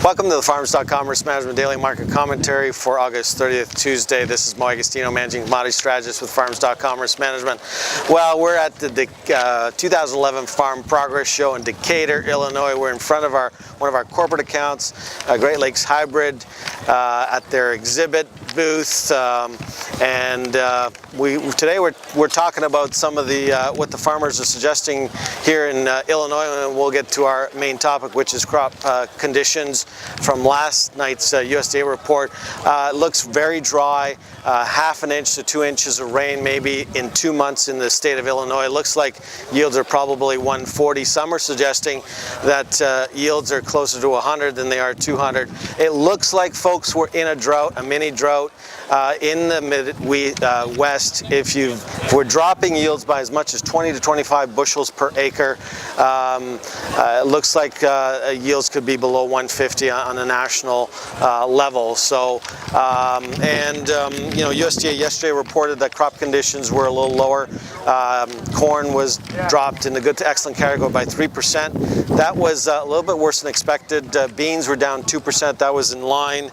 Welcome to the Farms.com Risk Management Daily Market Commentary for August 30th, Tuesday. This is Moe Augostino, Managing Commodity Strategist with Farms.com Risk Management. Well, we're at the 2011 Farm Progress Show in Decatur, Illinois. We're in front of one of our corporate accounts, Great Lakes Hybrid, at their exhibit booth, today we're talking about some of the what the farmers are suggesting here in Illinois, and we'll get to our main topic, which is crop conditions from last night's USDA report. It looks very dry, half an inch to 2 inches of rain maybe in 2 months in the state of Illinois. It looks like yields are probably 140. Some are suggesting that yields are closer to 100 than they are 200. It looks like, folks, we're in a drought, a mini drought. In the Midwest, if we're dropping yields by as much as 20 to 25 bushels per acre, it looks like yields could be below 150 on a national level. So, USDA yesterday reported that crop conditions were a little lower. Corn was dropped in the good to excellent category by 3%. That was a little bit worse than expected. Beans were down 2%. That was in line.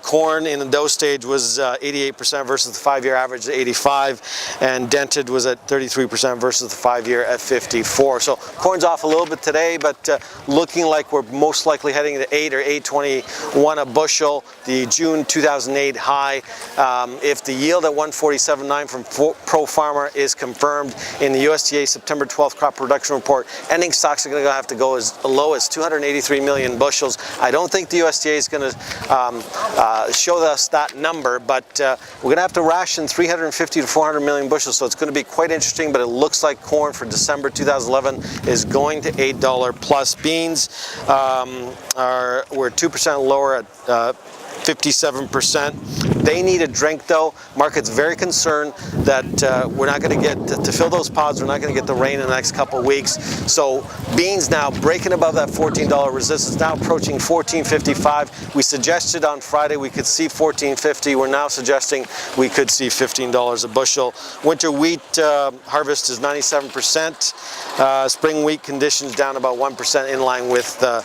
Corn in the dough stage was 88% versus the 5-year average at 85, and dented was at 33% versus the 5-year at 54. So corn's off a little bit today, but looking like we're most likely heading to 8 or 8.21 a bushel, the June 2008 high. If the yield at 147.9 from Pro Farmer is confirmed in the USDA September 12th crop production report, ending stocks are going to have to go as low as 283 million bushels. I don't think the USDA is going to show us that number, but we're going to have to ration 350 to 400 million bushels, so it's going to be quite interesting. But it looks like corn for December 2011 is going to $8 plus. Beans we're 2% lower at 57%. They need a drink, though. Market's very concerned that we're not going to get to fill those pods. We're not going to get the rain in the next couple of weeks. So beans now breaking above that $14 resistance, now approaching $14.55. We suggested on Friday we could see $14.50. We're now suggesting we could see $15 a bushel. Winter wheat harvest is 97%. Spring wheat conditions down about 1%, in line with the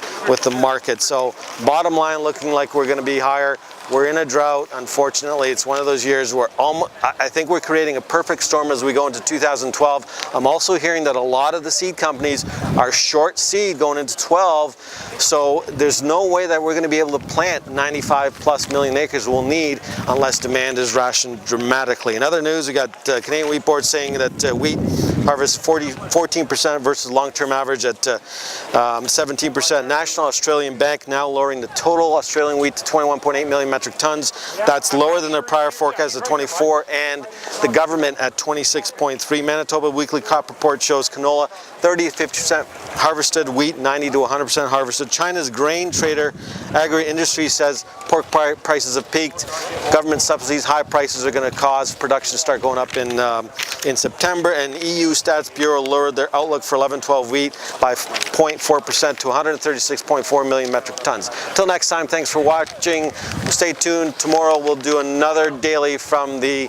market. So bottom line, looking like we're going to be higher. We're in a drought, unfortunately. It's one of those years where I think we're creating a perfect storm as we go into 2012. I'm also hearing that a lot of the seed companies are short seed going into 12, so there's no way that we're going to be able to plant 95 plus million acres we'll need unless demand is rationed dramatically. In other news, we got Canadian Wheat Board saying that wheat harvest 14% versus long-term average at 17%. National Australian Bank now lowering the total Australian wheat to 21.8 million metric tons. That's lower than their prior forecast of 24, and the government at 26.3. Manitoba Weekly Crop Report shows canola 30 to 50% harvested, wheat 90 to 100% harvested. China's grain trader Agri-Industry says pork prices have peaked. Government subsidies, high prices are going to cause production to start going up in September, and EU Stats Bureau lowered their outlook for 11-12 wheat by 0.4% to 136.4 million metric tons. Until next time, thanks for watching. Stay tuned. Tomorrow we'll do another daily from the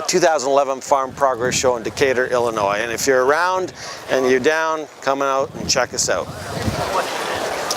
2011 Farm Progress Show in Decatur, Illinois. And if you're around and you're down, come out and check us out.